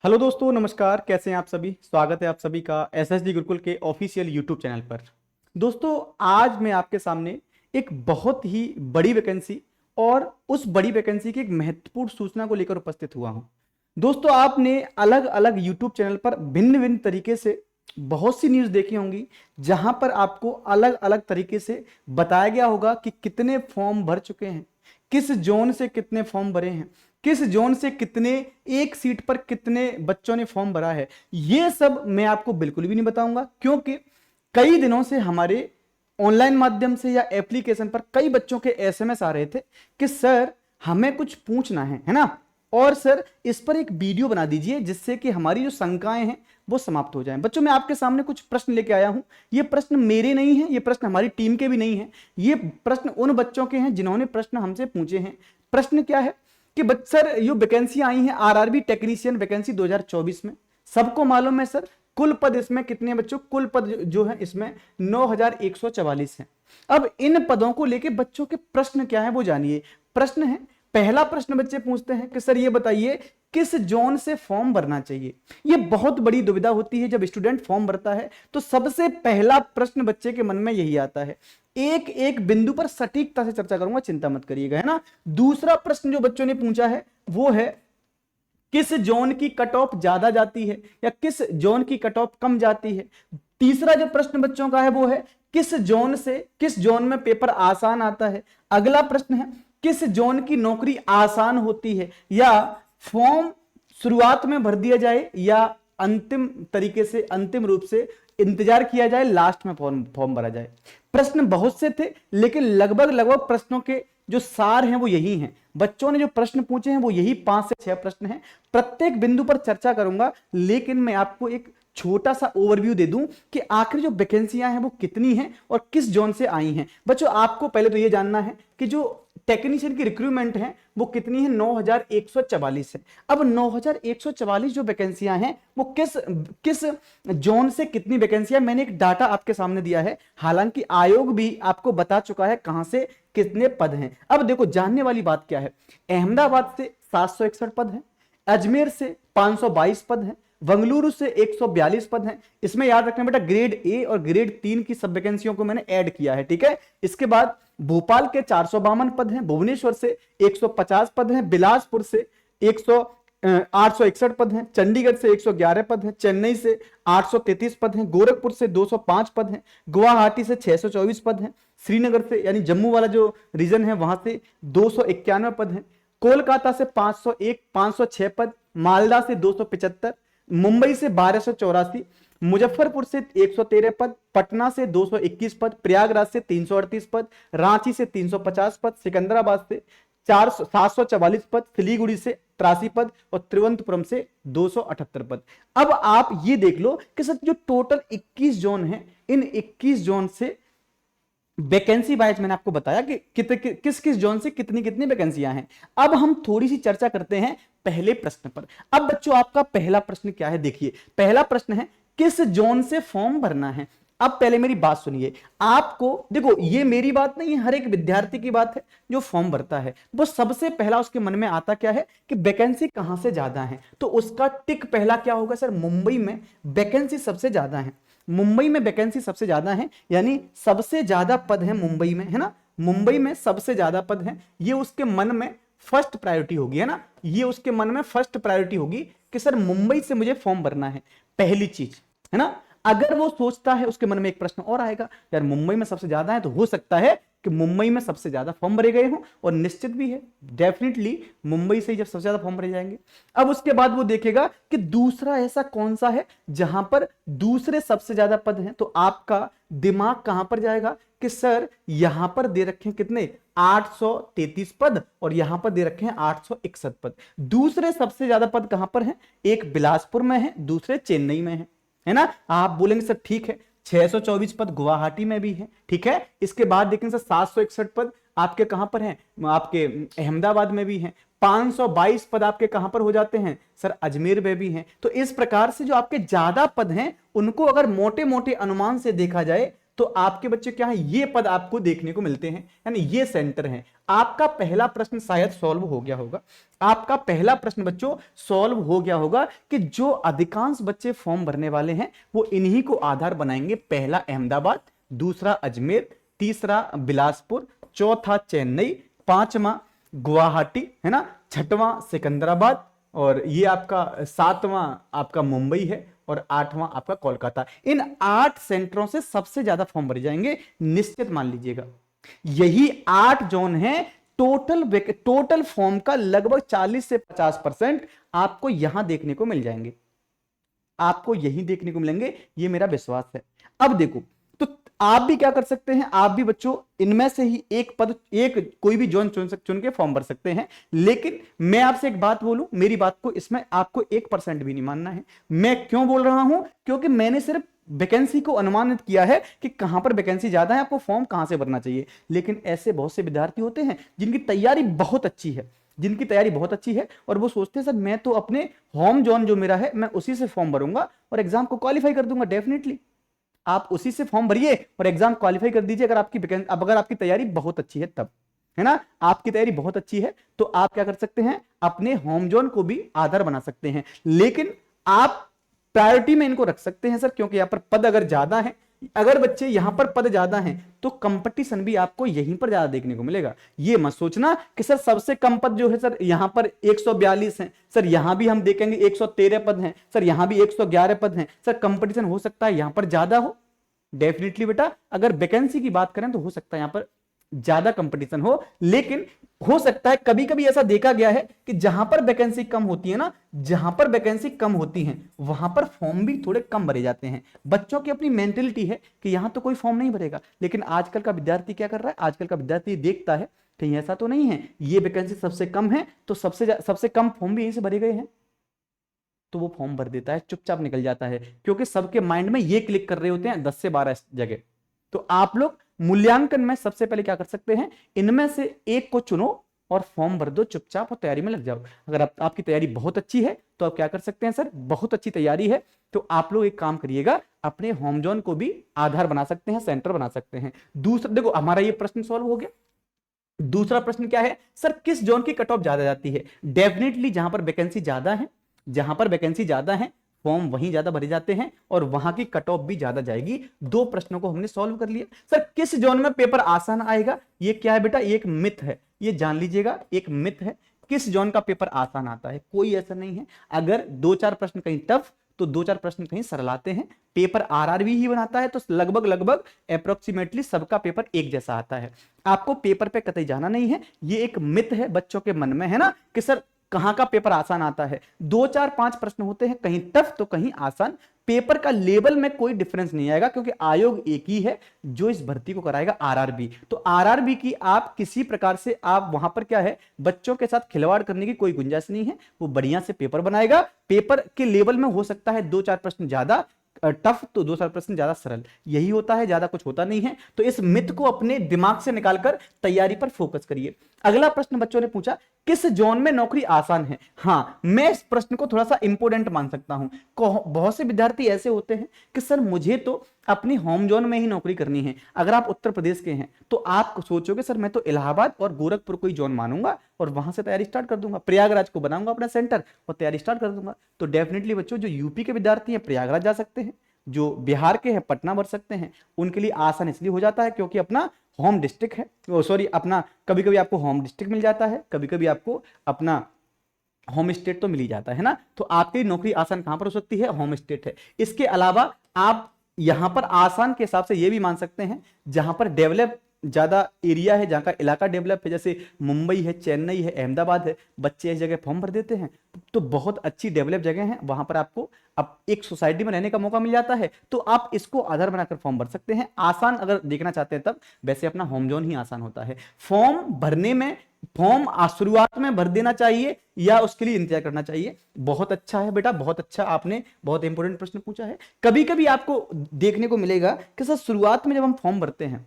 Hello दोस्तों, नमस्कार। कैसे हैं आप सभी? स्वागत है आप सभी का एसएसडी गुरुकुल के ऑफिशियल यूट्यूब चैनल पर। दोस्तों, आज मैं आपके सामने एक बहुत ही बड़ी वैकेंसी और उस बड़ी वैकेंसी की एक महत्वपूर्ण सूचना को लेकर उपस्थित हुआ हूं। दोस्तों, आपने अलग अलग यूट्यूब चैनल पर भिन्न भिन्न तरीके से बहुत सी न्यूज़ देखी होंगी, जहां पर आपको अलग अलग तरीके से बताया गया होगा कि कितने फॉर्म भर चुके हैं, किस जोन से कितने फॉर्म भरे हैं, किस जोन से कितने, एक सीट पर कितने बच्चों ने फॉर्म भरा है। ये सब मैं आपको बिल्कुल भी नहीं बताऊंगा, क्योंकि कई दिनों से हमारे ऑनलाइन माध्यम से या एप्लीकेशन पर कई बच्चों के एसएमएस आ रहे थे कि सर हमें कुछ पूछना है ना, और सर इस पर एक वीडियो बना दीजिए जिससे कि हमारी जो शंकाएं हैं वो समाप्त हो जाएं। बच्चों, मैं आपके सामने कुछ प्रश्न लेके आया हूं। ये प्रश्न मेरे नहीं हैं, ये प्रश्न हमारी टीम के भी नहीं हैं। ये प्रश्न उन बच्चों के हैं जिन्होंने प्रश्न हमसे पूछे हैं। प्रश्न क्या है कि सर ये वैकेंसी आई है आरआरबी टेक्नीशियन वैकेंसी 2024 में। सबको मालूम है सर, कुल पद इसमें कितने बच्चों, कुल पद जो है इसमें 9144 है। अब इन पदों को लेके बच्चों के प्रश्न क्या है वो जानिए। प्रश्न है, पहला प्रश्न बच्चे पूछते हैं कि सर ये बताइए किस जोन से फॉर्म भरना चाहिए। ये बहुत बड़ी दुविधा होती है जब स्टूडेंट फॉर्म भरता है, तो सबसे पहला प्रश्न बच्चे के मन में यही आता है। एक एक बिंदु पर सटीकता से चर्चा करूंगा, चिंता मत करिएगा, है ना। दूसरा प्रश्न जो बच्चों ने पूछा है वो है किस जोन की कट ऑफ ज्यादा जाती है या किस जोन की कट ऑफ कम जाती है। तीसरा जो प्रश्न बच्चों का है वो है किस जोन में पेपर आसान आता है। अगला प्रश्न है किस जोन की नौकरी आसान होती है, या फॉर्म शुरुआत में भर दिया जाए या अंतिम तरीके से, अंतिम रूप से इंतजार किया जाए, लास्ट में फॉर्म भरा जाए। प्रश्न बहुत से थे, लेकिन लगभग प्रश्नों के जो सार हैं वो यही हैं। बच्चों ने जो प्रश्न पूछे हैं वो यही 5 से 6 प्रश्न हैं। प्रत्येक बिंदु पर चर्चा करूंगा, लेकिन मैं आपको एक छोटा सा ओवरव्यू दे दूं कि आखिर जो वैकेंसियां हैं वो कितनी हैं और किस जोन से आई हैं। बच्चों, आपको पहले तो ये जानना है कि जो टेक्नीशियन की रिक्रूटमेंट है वो कितनी है, 9144 है। अब 9144 जो वैकेंसियां हैं वो किस किस जोन से कितनी वैकेंसियां, मैंने एक डाटा आपके सामने दिया है। हालांकि आयोग भी आपको बता चुका है कहां से कितने पद हैं। अब देखो, जानने वाली बात क्या है, अहमदाबाद से 761 पद हैं, अजमेर से 522 पद हैं, बंगलुरु से 142 पद हैं। इसमें याद रखना बेटा, ग्रेड ए और ग्रेड 3 की सब वैकेंसियों को मैंने ऐड किया है, ठीक है। इसके बाद भोपाल के 452 पद हैं, भुवनेश्वर से 150 पद हैं, बिलासपुर से 861 पद हैं, चंडीगढ़ से 111 पद हैं, चेन्नई से 833 पद हैं, गोरखपुर से 205 पद हैं, गुवाहाटी से 624 पद हैं, श्रीनगर से यानी जम्मू वाला जो रीजन है वहां से 291 पद हैं, कोलकाता से 506 पद, मालदा से 275, मुंबई से 1284, मुजफ्फरपुर से 113 पद, पटना से 221 पद, प्रयागराज से 338 पद, रांची से 350 पद, सिकंदराबाद से 744 पद, सिलीगुड़ी से 83 पद और तिरुवनंतपुरम से 278 पद। अब आप ये देख लो कि सर जो टोटल 21 जोन है, इन 21 जोन से वैकेंसी वाइज मैंने आपको बताया कि किस किस जोन से कितनी कितनी वैकेंसियां हैं। अब हम थोड़ी सी चर्चा करते हैं पहले प्रश्न पर। अब बच्चों, आपका पहला प्रश्न क्या है, देखिए पहला प्रश्न है किस जोन से फॉर्म भरना है। अब पहले मेरी बात सुनिए, आपको देखो, ये मेरी बात नहीं है, हर एक विद्यार्थी की बात है जो फॉर्म भरता है। वो सबसे पहला उसके मन में आता क्या है कि वैकेंसी कहां से ज्यादा है, तो उसका टिक पहला क्या होगा, सर मुंबई में वैकेंसी सबसे ज्यादा है। मुंबई में वैकेंसी सबसे ज्यादा है, यानी सबसे ज्यादा पद है मुंबई में, है ना। मुंबई में सबसे ज्यादा पद है, ये उसके मन में फर्स्ट प्रायोरिटी होगी, है ना। ये उसके मन में फर्स्ट प्रायोरिटी होगी कि सर मुंबई से मुझे फॉर्म भरना है, पहली चीज, है ना। अगर वो सोचता है, उसके मन में एक प्रश्न और आएगा, यार मुंबई में सबसे ज्यादा है तो हो सकता है कि मुंबई में सबसे ज्यादा फॉर्म भरे गए हों, और निश्चित भी है, डेफिनेटली मुंबई से ही जब सबसे ज्यादा फॉर्म भरे जाएंगे। अब उसके बाद वो देखेगा कि दूसरा ऐसा कौन सा है जहां पर दूसरे सबसे ज्यादा पद हैं, तो आपका दिमाग कहां पर जाएगा कि सर यहां पर दे रखे हैं कितने, 833 पद, और यहां पर दे रखे हैं 861 पद। दूसरे सबसे ज्यादा पद कहां पर हैं, एक बिलासपुर में है, दूसरे चेन्नई में है ना। आप बोलेंगे सर ठीक है, 624 पद गुवाहाटी में भी है, ठीक है। इसके बाद देखेंगे सर 761 पद आपके कहां पर हैं, आपके अहमदाबाद में भी हैं। 522 पद आपके कहां पर हो जाते हैं, सर अजमेर में भी हैं। तो इस प्रकार से जो आपके ज्यादा पद हैं उनको अगर मोटे मोटे अनुमान से देखा जाए तो आपके बच्चे क्या है, ये पद आपको देखने को मिलते हैं, यानी ये सेंटर है। आपका पहला प्रश्न शायद सॉल्व हो गया होगा, आपका पहला प्रश्न बच्चों सॉल्व हो गया होगा कि जो अधिकांश बच्चे फॉर्म भरने वाले हैं वो इन्हीं को आधार बनाएंगे। पहला अहमदाबाद, दूसरा अजमेर, तीसरा बिलासपुर, चौथा चेन्नई, पांचवा गुवाहाटी, है ना, छठवां सिकंदराबाद, और ये आपका सातवां आपका मुंबई है, और आठवां आपका कोलकाता। इन 8 सेंटरों से सबसे ज्यादा फॉर्म भरे जाएंगे, निश्चित मान लीजिएगा। यही 8 जोन है, टोटल फॉर्म का लगभग 40 से 50% आपको यहां देखने को मिल जाएंगे, आपको यही देखने को मिलेंगे, ये मेरा विश्वास है। अब देखो, तो आप भी क्या कर सकते हैं, आप भी बच्चों इनमें से ही एक पद, एक कोई भी जोन चुन के फॉर्म भर सकते हैं। लेकिन मैं आपसे एक बात बोलूं, मेरी बात को इसमें आपको 1% भी नहीं मानना है। मैं क्यों बोल रहा हूं, क्योंकि मैंने सिर्फ वैकेंसी को अनुमानित किया है कि कहां पर वैकेंसी ज्यादा है, आपको फॉर्म कहां से भरना चाहिए। लेकिन ऐसे बहुत से विद्यार्थी होते हैं जिनकी तैयारी बहुत अच्छी है, जिनकी तैयारी बहुत अच्छी है, और वो सोचते हैं सर मैं तो अपने होम जोन जो मेरा है मैं उसी से फॉर्म भरूंगा और एग्जाम को क्वालिफाई कर दूंगा। डेफिनेटली आप उसी से फॉर्म भरिए और एग्जाम क्वालिफाई कर दीजिए, अगर आपकी तैयारी बहुत अच्छी है तब, है ना, आपकी तैयारी बहुत अच्छी है तो आप क्या कर सकते हैं, अपने होम जोन को भी आधार बना सकते हैं। लेकिन आप प्रायोरिटी में इनको रख सकते हैं सर, क्योंकि यहां पर पद अगर ज्यादा है, अगर बच्चे यहां पर पद ज्यादा हैं तो कंपटीशन भी आपको यहीं पर ज्यादा देखने को मिलेगा। ये मत सोचना कि सर सबसे कम पद जो है सर यहां पर 142 हैं, सर यहां भी हम देखेंगे 113 पद हैं, सर यहां भी 111 पद हैं, सर कंपटीशन हो सकता है यहां पर ज्यादा हो। डेफिनेटली बेटा, अगर वैकेंसी की बात करें तो हो सकता है यहां पर ज्यादा कंपटीशन हो, लेकिन हो सकता है कभी कभी ऐसा देखा गया है कि जहां पर वैकेंसी कम होती है ना, जहां पर वैकेंसी कम होती है वहां पर फॉर्म भी थोड़े कम भरे जाते हैं। बच्चों की अपनी मेंटेलिटी है कि यहां तो कोई फॉर्म नहीं भरेगा, लेकिन आजकल का विद्यार्थी क्या कर रहा है, आजकल का विद्यार्थी देखता है कहीं ऐसा तो नहीं है ये वैकेंसी सबसे कम है तो सबसे कम फॉर्म भी यहीं से भरे गए हैं, तो वो फॉर्म भर देता है, चुपचाप निकल जाता है, क्योंकि सबके माइंड में ये क्लिक कर रहे होते हैं 10 से 12 जगह। तो आप लोग मूल्यांकन में सबसे पहले क्या कर सकते हैं, इनमें से एक को चुनो और फॉर्म भर दो चुपचाप और तैयारी में लग जाओ। अगर आपकी तैयारी बहुत अच्छी है तो आप क्या कर सकते हैं, सर बहुत अच्छी तैयारी है तो आप लोग एक काम करिएगा, अपने होम जोन को भी आधार बना सकते हैं, सेंटर बना सकते हैं। दूसरा देखो, हमारा ये प्रश्न सॉल्व हो गया। दूसरा प्रश्न क्या है, सर किस जोन की कट ऑफ ज्यादा जाती है। डेफिनेटली जहां पर वैकेंसी ज्यादा है, जहां पर वैकेंसी ज्यादा है फॉर्म वहीं ज्यादा भरे जाते हैं और वहां की कट ऑफ भी ज्यादा जाएगी। 2 प्रश्नों को हमने सॉल्व कर लिया। सर किस जोन में पेपर आसान आएगा, ये क्या है बेटा, ये एक मिथ है, ये जान लीजिएगा, एक मिथ है। किस जोन का पेपर आसान आता है, कोई ऐसा नहीं है। अगर 2-4 प्रश्न कहीं टफ तो 2-4 प्रश्न कहीं सरल आते हैं। पेपर आरआरबी ही बनाता है तो लगभग अप्रोक्सीमेटली सबका पेपर एक जैसा आता है। आपको पेपर पे कतई जाना नहीं है, ये एक मिथ है बच्चों के मन में, है ना, कि सर कहां का पेपर आसान आता है। 2-4-5 प्रश्न होते हैं, कहीं टफ तो कहीं आसान। पेपर का लेवल में कोई डिफरेंस नहीं आएगा, क्योंकि आयोग एक ही है जो इस भर्ती को कराएगा, आरआरबी। तो आरआरबी की आप किसी प्रकार से आप वहां पर क्या है, बच्चों के साथ खिलवाड़ करने की कोई गुंजाइश नहीं है। वो बढ़िया से पेपर बनाएगा, पेपर के लेवल में हो सकता है 2-4 प्रश्न ज्यादा टफ तो 2-4 प्रश्न ज्यादा सरल, यही होता है, ज्यादा कुछ होता नहीं है। तो इस मिथ को अपने दिमाग से निकालकर तैयारी पर फोकस करिए। अगला प्रश्न बच्चों ने पूछा, किस जोन में नौकरी आसान है। हाँ, मैं इस प्रश्न को थोड़ा सा इंपोर्टेंट मान सकता हूं। बहुत से विद्यार्थी ऐसे होते हैं कि सर मुझे तो अपनी होम जोन में ही नौकरी करनी है। अगर आप उत्तर प्रदेश के हैं तो आप सोचोगे सर मैं तो इलाहाबाद और गोरखपुर को ही जोन मानूंगा और वहां से तैयारी स्टार्ट कर दूंगा, प्रयागराज को बनाऊंगा अपना सेंटर और तैयारी स्टार्ट कर दूंगा। तो डेफिनेटली बच्चों, जो यूपी के विद्यार्थी हैं प्रयागराज जा सकते हैं, जो बिहार के हैं पटना भर सकते हैं। उनके लिए आसान इसलिए हो जाता है क्योंकि अपना होम डिस्ट्रिक्ट है, सॉरी अपना, कभी कभी आपको होम डिस्ट्रिक्ट मिल जाता है, कभी कभी आपको अपना होम स्टेट तो मिल ही जाता है ना। तो आपकी नौकरी आसान कहां पर हो सकती है, होम स्टेट है। इसके अलावा आप यहां पर आसान के हिसाब से ये भी मान सकते हैं जहां पर डेवलप ज्यादा एरिया है, जहां का इलाका डेवलप है, जैसे मुंबई है, चेन्नई है, अहमदाबाद है, बच्चे इस जगह फॉर्म भर देते हैं तो बहुत अच्छी डेवलप जगह है, वहां पर आपको अब एक सोसाइटी में रहने का मौका मिल जाता है। तो आप इसको आधार बनाकर फॉर्म भर सकते हैं। आसान अगर देखना चाहते हैं तब, वैसे अपना होम जोन ही आसान होता है। फॉर्म भरने में, फॉर्म शुरुआत में भर देना चाहिए या उसके लिए इंतजार करना चाहिए। बहुत अच्छा है बेटा, बहुत अच्छा, आपने बहुत इंपॉर्टेंट प्रश्न पूछा है। कभी कभी आपको देखने को मिलेगा कि सर शुरुआत में जब हम फॉर्म भरते हैं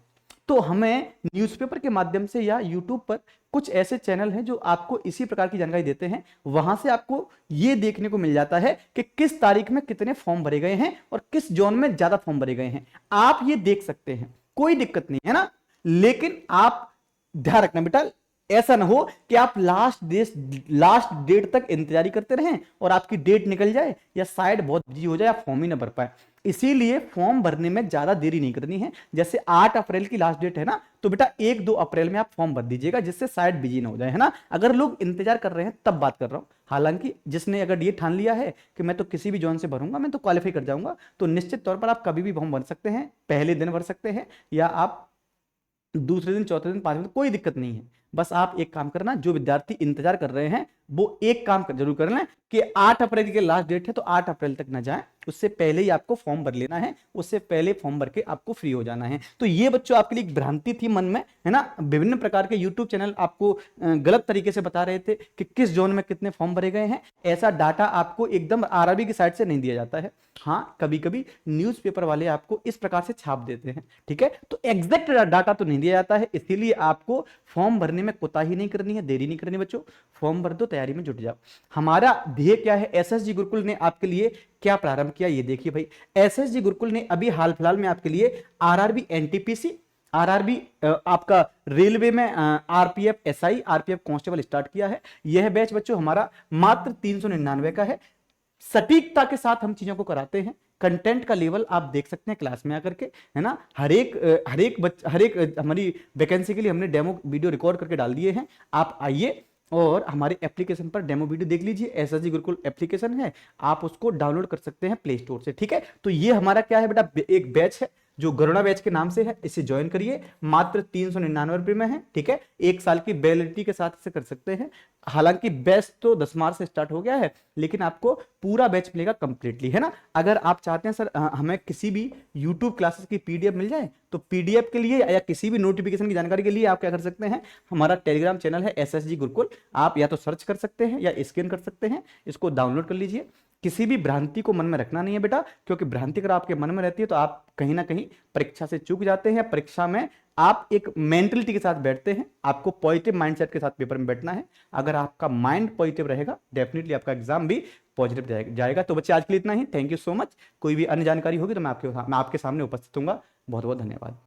तो हमें न्यूज़पेपर के माध्यम से या यूट्यूब पर कुछ ऐसे चैनल हैं जो आपको इसी प्रकार की जानकारी देते हैं। वहां से आपको यह देखने को मिल जाता है कि किस तारीख में कितने फॉर्म भरे गए हैं और किस जोन में ज्यादा फॉर्म भरे गए हैं। आप ये देख सकते हैं, कोई दिक्कत नहीं है ना। लेकिन आप ध्यान रखना बेटा, ऐसा ना हो कि आप लास्ट डेट तक इंतजारी करते रहें और आपकी डेट निकल जाए या शायद बहुत बिजी हो जाए, आप फॉर्म ही ना भर पाए। इसीलिए फॉर्म भरने में ज्यादा देरी नहीं करनी है। जैसे 8 अप्रैल की लास्ट डेट है ना, तो बेटा 1-2 अप्रैल में आप फॉर्म भर दीजिएगा, जिससे शायद बिजी ना हो जाए, है ना। अगर लोग इंतजार कर रहे हैं तब बात कर रहा हूं। हालांकि जिसने अगर ये ठान लिया है कि मैं तो किसी भी जोन से भरूंगा, मैं तो क्वालिफाई कर जाऊंगा, तो निश्चित तौर पर आप कभी भी फॉर्म भर सकते हैं। पहले दिन भर सकते हैं या आप दूसरे दिन, चौथे दिन, पांचवें दिन, कोई दिक्कत नहीं है। बस आप एक काम करना, जो विद्यार्थी इंतजार कर रहे हैं वो एक काम जरूर कर लें कि 8 अप्रैल की लास्ट डेट है तो 8 अप्रैल तक ना जाएं, उससे पहले ही आपको फॉर्म भर लेना है, उससे पहले फॉर्म भर के आपको फ्री हो जाना है। तो ये बच्चों आपके लिए एक भ्रांति थी मन में, है ना। विभिन्न प्रकार के यूट्यूब चैनल आपको गलत तरीके से बता रहे थे कि किस जोन में कितने फॉर्म भरे गए हैं। ऐसा डाटा आपको एकदम आरआरबी की साइड से नहीं दिया जाता है। हाँ, कभी कभी न्यूज़पेपर वाले आपको इस प्रकार से छाप देते हैं, ठीक है। तो एग्जैक्ट डाटा तो नहीं दिया जाता है, इसीलिए आपको फॉर्म भरने में कोताही नहीं करनी है, देरी नहीं करनी बच्चों। फॉर्म भर दो, तैयारी में जुट जाओ। हमारा ध्येय क्या है, एसएसजी गुरुकुल ने आपके लिए क्या प्रारंभ किया, ये देखिए भाई। एसएसजी गुरुकुल ने अभी हाल फिलहाल में आपके लिए आरआरबी एनटीपीसी, आरआरबी आपका रेलवे में RPF SI, RPF constable start किया है। यह बैच बच्चों हमारा मात्र 399 का है। सटीकता के साथ हम चीजों को कराते हैं। कंटेंट का लेवल आप देख सकते हैं क्लास में आकर के, है ना। हर एक हमारी वैकेंसी के लिए हमने डेमो वीडियो रिकॉर्ड करके डाल दिए हैं। आप आइए और हमारे एप्लीकेशन पर डेमो वीडियो देख लीजिए। एसएसजी गुरुकुल एप्लीकेशन है, आप उसको डाउनलोड कर सकते हैं प्ले स्टोर से, ठीक है। तो ये हमारा क्या है बेटा, एक बैच है जो गरुड़ा बैच के नाम से है। इसे ज्वाइन करिए, मात्र 399 रुपए में है, ठीक है। 1 साल की वैलिडिटी के साथ इसे कर सकते हैं। हालांकि बैच तो 10 मार्च से स्टार्ट हो गया है, लेकिन आपको पूरा बैच मिलेगा कंप्लीटली, है ना। अगर आप चाहते हैं सर हमें किसी भी यूट्यूब क्लासेस की पीडीएफ मिल जाए, तो पीडीएफ के लिए या किसी भी नोटिफिकेशन की जानकारी के लिए आप क्या कर सकते हैं, हमारा टेलीग्राम चैनल है एसएसजी गुरुकुल, आप या तो सर्च कर सकते हैं या स्कैन कर सकते हैं, इसको डाउनलोड कर लीजिए। किसी भी भ्रांति को मन में रखना नहीं है बेटा, क्योंकि भ्रांति अगर आपके मन में रहती है तो आप कहीं ना कहीं परीक्षा से चूक जाते हैं। परीक्षा में आप एक मेंटलिटी के साथ बैठते हैं, आपको पॉजिटिव माइंडसेट के साथ पेपर में बैठना है। अगर आपका माइंड पॉजिटिव रहेगा, डेफिनेटली आपका एग्जाम भी पॉजिटिव जाएगा। तो बच्चे आज के लिए इतना ही, थैंक यू सो मच। कोई भी अन्य जानकारी होगी तो मैं आपके सामने उपस्थित हूंगा। बहुत बहुत धन्यवाद।